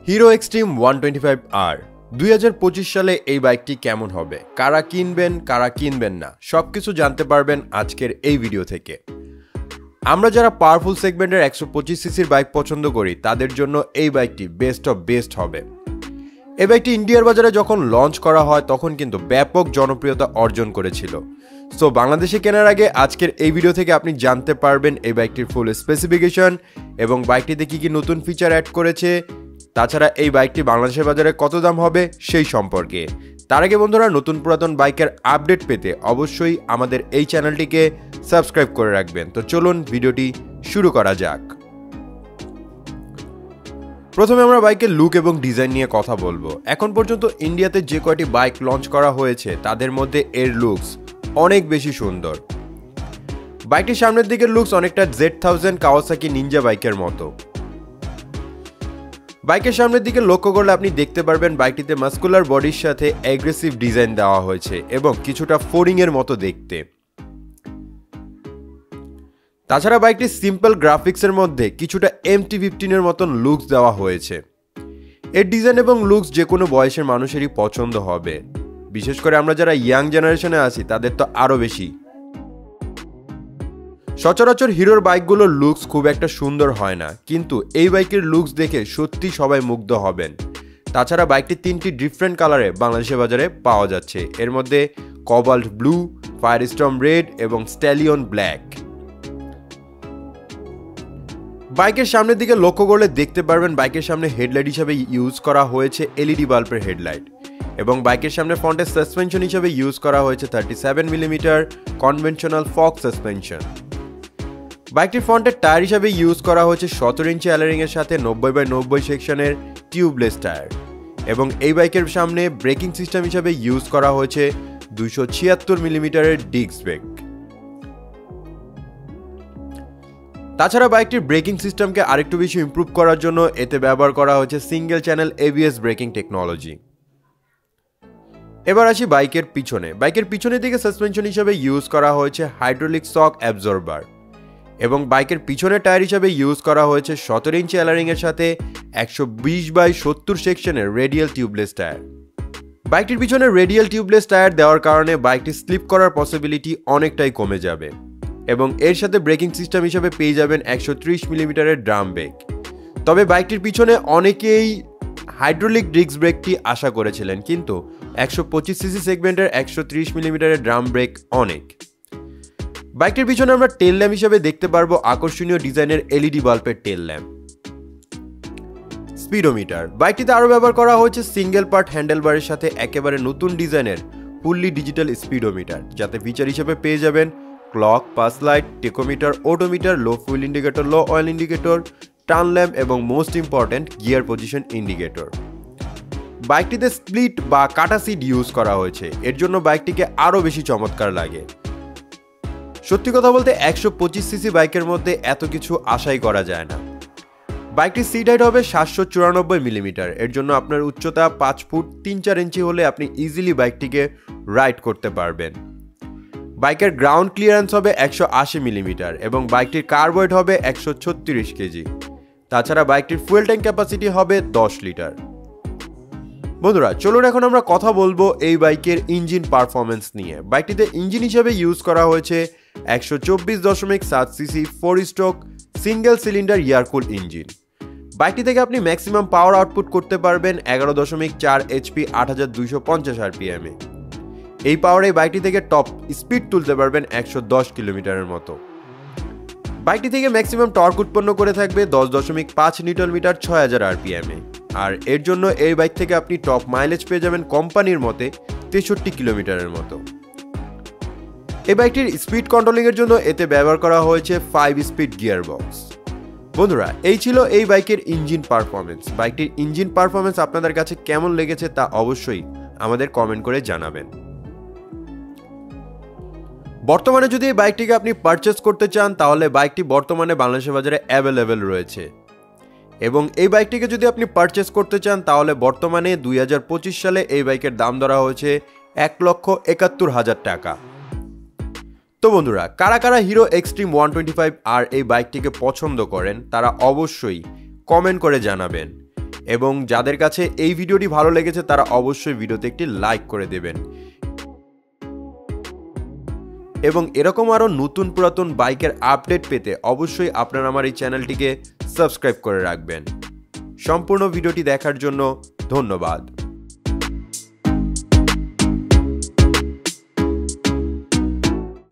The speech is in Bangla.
হিরো এক্সট্রিম 125R 2025 সালে এই বাইকটি কেমন হবে, কারা কিনবেন না সবকিছু জানতে পারবেন আজকের এই ভিডিও থেকে। আমরা যারা পাওয়ারফুল সেগমেন্টের 125 সিসির বাইক পছন্দ করি তাদের জন্য এই বাইকটি বেস্ট অফ বেস্ট হবে। এই বাইকটি ইন্ডিয়ার বাজারে যখন লঞ্চ করা হয় তখন কিন্তু ব্যাপক জনপ্রিয়তা অর্জন করেছিল। সো বাংলাদেশে কেনার আগে আজকের এই ভিডিও থেকে আপনি জানতে পারবেন এই বাইকটির ফুল স্পেসিফিকেশন এবং বাইকটিতে কি কি নতুন ফিচার অ্যাড করেছে, তাছাড়া এই বাইকটি বাংলাদেশের বাজারে কত দাম হবে সেই সম্পর্কে। তার আগে বন্ধুরা, নতুন পুরাতন বাইকের আপডেট পেতে অবশ্যই আমাদের এই চ্যানেলটিকে সাবস্ক্রাইব করে রাখবেন। তো চলুন ভিডিওটি শুরু করা যাক। প্রথমে আমরা বাইকের লুক এবং ডিজাইন নিয়ে কথা বলবো। এখন পর্যন্ত ইন্ডিয়াতে যে কয়টি বাইক লঞ্চ করা হয়েছে তাদের মধ্যে এর লুকস অনেক বেশি সুন্দর। বাইকটির সামনের দিকের লুকস অনেকটা Z1000 কাওয়াসাকি নিনজা বাইকের মতো। বাইকের সামনের দিকে লক্ষ্য করলে আপনি দেখতে পারবেন বাইকটিতে মাস্কুলার বডির সাথে অ্যাগ্রেসিভ ডিজাইন দেওয়া হয়েছে এবং কিছুটা ফোরিং এর মতো দেখতে। তাছাড়া বাইকটির সিম্পল গ্রাফিক্সের মধ্যে কিছুটা MT-15 এর মতন লুকস দেওয়া হয়েছে। এর ডিজাইন এবং লুকস যে কোনো বয়সের মানুষেরই পছন্দ হবে, বিশেষ করে আমরা যারা ইয়াং জেনারেশনে আছি তাদের তো আরও বেশি। সচরাচর হিরোর বাইকগুলোর লুকস খুব একটা সুন্দর হয় না, কিন্তু এই বাইকের লুকস দেখে সত্যি সবাই মুগ্ধ হবেন। তাছাড়া বাইকটি 3টি ডিফারেন্ট কালারে বাংলাদেশের বাজারে পাওয়া যাচ্ছে। এর মধ্যে কবাল্ট ব্লু, ফায়ারস্টর্ম রেড এবং স্ট্যালিয়ন ব্ল্যাক। বাইকের সামনের দিকে লক্ষ্য করলে দেখতে পারবেন বাইকের সামনে হেডলাইট হিসাবে ইউজ করা হয়েছে LED বাল্বের হেডলাইট এবং বাইকের সামনে ফ্রন্টের সাসপেনশন হিসাবে ইউজ করা হয়েছে 37 মিলিমিটার কনভেনশনাল ফক সাসপেনশন। বাইকটির ফ্রন্টের টায়ার হিসাবে ইউজ করা হয়েছে 17 ইঞ্চি অ্যালারিং এর সাথে 90/90 সেকশনের টিউবলেস টায়ার এবং এই বাইকের সামনে ব্রেকিং সিস্টেম হিসাবে ইউজ করা হয়েছে 276 মিলিমিটারের ডিস্ক ব্রেক। তাছাড়া বাইকটির ব্রেকিং সিস্টেমকে আরেকটু বেশি ইমপ্রুভ করার জন্য এতে ব্যবহার করা হয়েছে single channel ABS breaking technology. এবার আসি বাইকের পিছনে। বাইকের পিছনের দিকে সাসপেনশন হিসাবে ইউজ করা হয়েছে হাইড্রোলিক শক অ্যাবজর্বার এবং বাইকের পিছনের টায়ার হিসাবে ইউজ করা হয়েছে 17 ইঞ্চি অ্যালারিং এর সাথে 120/70 সেকশনের রেডিয়াল টিউবলেস টায়ার। বাইকটির পিছনে রেডিয়াল টিউবলেস টায়ার দেওয়ার কারণে বাইকটি স্লিপ করার পসিবিলিটি অনেকটাই কমে যাবে এবং এর সাথে ব্রেকিং সিস্টেম হিসাবে পেয়ে যাবেন 130 মিলিমিটারের ড্রাম ব্রেক। তবে বাইকটির পিছনে অনেকেই হাইড্রোলিক ডিস্ক ব্রেকটি আশা করেছিলেন, কিন্তু 125 সিসি সেগমেন্টের 130 মিলিমিটারের ড্রাম ব্রেক অনেক। বাইকটির পিছনে আমরা টেল ল্যাম্প হিসেবে দেখতে পারবো আকর্ষণীয় ডিজাইনের LED বাল্বের টেল ল্যাম্প। স্পিডোমিটার। বাইকটিতে আরও ব্যবহার করা হয়েছে সিঙ্গেল পার্ট হ্যান্ডেলবারের সাথে একেবারে নতুন ডিজাইনের ফুললি ডিজিটাল স্পিডোমিটার, যাতে ফিচার হিসেবে পেয়ে যাবেন clock, pass light, tachometer, odometer, low fuel indicator, low oil indicator, turn lamp এবং most important gear position indicator. বাইকটিতে স্প্লিট বা কাটা সিট ইউজ করা হয়েছে, এর জন্য বাইকটিকে আরও বেশি চমৎকার লাগে। সত্যি কথা বলতে 125 সিসি বাইকের মধ্যে এত কিছু আশাই করা যায় না। বাইকটির সিট হাইট হবে 794 মিলিমিটার, এর জন্য আপনার উচ্চতা 5 ফুট 3-4 ইঞ্চি হলে আপনি ইজিলি বাইকটিকে রাইড করতে পারবেন। বাইকের গ্রাউন্ড ক্লিয়ারেন্স হবে 180 মিলিমিটার এবং বাইকটির কার ওয়েট হবে 136 কেজি। তাছাড়া বাইকটির ফুয়েল ট্যাঙ্ক ক্যাপাসিটি হবে 10 লিটার। বন্ধুরা চলুন এখন আমরা কথা বলবো এই বাইকের ইঞ্জিন পারফরমেন্স নিয়ে। বাইকটিতে ইঞ্জিন হিসেবে ইউজ করা হয়েছে 124.7 CC 4 stroke single cylinder air cool engine. বাইকটি থেকে আপনি ম্যাক্সিমাম পাওয়ার আউটপুট করতে পারবেন 11.4 HP 8250 RPM এ। এই পাওয়ারে বাইকটি থেকে টপ স্পিড তুলতে পারবেন 110 কিলোমিটারের মতো। বাইকটি থেকে ম্যাক্সিমাম টর্ক উৎপন্ন করে থাকবে 10.5 নিউটন মিটার 6000 RPM এ। আর এর জন্য এই বাইক থেকে আপনি টপ মাইলেজ পেয়ে যাবেন কোম্পানির মতে 63 কিলোমিটারের মতো। এই বাইকটির স্পিড কন্ট্রোলিং এর জন্য এতে ব্যবহার করা হয়েছে 5 স্পিড গিয়ার বক্স। বন্ধুরা এই ছিল এই বাইকের ইঞ্জিন পারফরমেন্স। বাইকটির ইঞ্জিন পারফরমেন্স আপনাদের কাছে কেমন লেগেছে তা অবশ্যই আমাদের কমেন্ট করে জানাবেন। বর্তমানে যদি এই বাইকটিকে আপনি পারচেস করতে চান তাহলে বাইকটি বর্তমানে বাংলাদেশের বাজারে অ্যাভেলেবেল রয়েছে এবং এই বাইকটিকে যদি আপনি পারচেস করতে চান তাহলে বর্তমানে 2025 সালে এই বাইকের দাম ধরা হয়েছে 1,71,000 টাকা। তো বন্ধুরা কারা কারা হিরো এক্সট্রিম 125R এই বাইকটিকে পছন্দ করেন তারা অবশ্যই কমেন্ট করে জানাবেন এবং যাদের কাছে এই ভিডিওটি ভালো লেগেছে তারা অবশ্যই ভিডিওতে একটি লাইক করে দেবেন এবং এরকম আরও নতুন পুরাতন বাইকের আপডেট পেতে অবশ্যই আপনারা আমার এই চ্যানেলটিকে সাবস্ক্রাইব করে রাখবেন। সম্পূর্ণ ভিডিওটি দেখার জন্য ধন্যবাদ।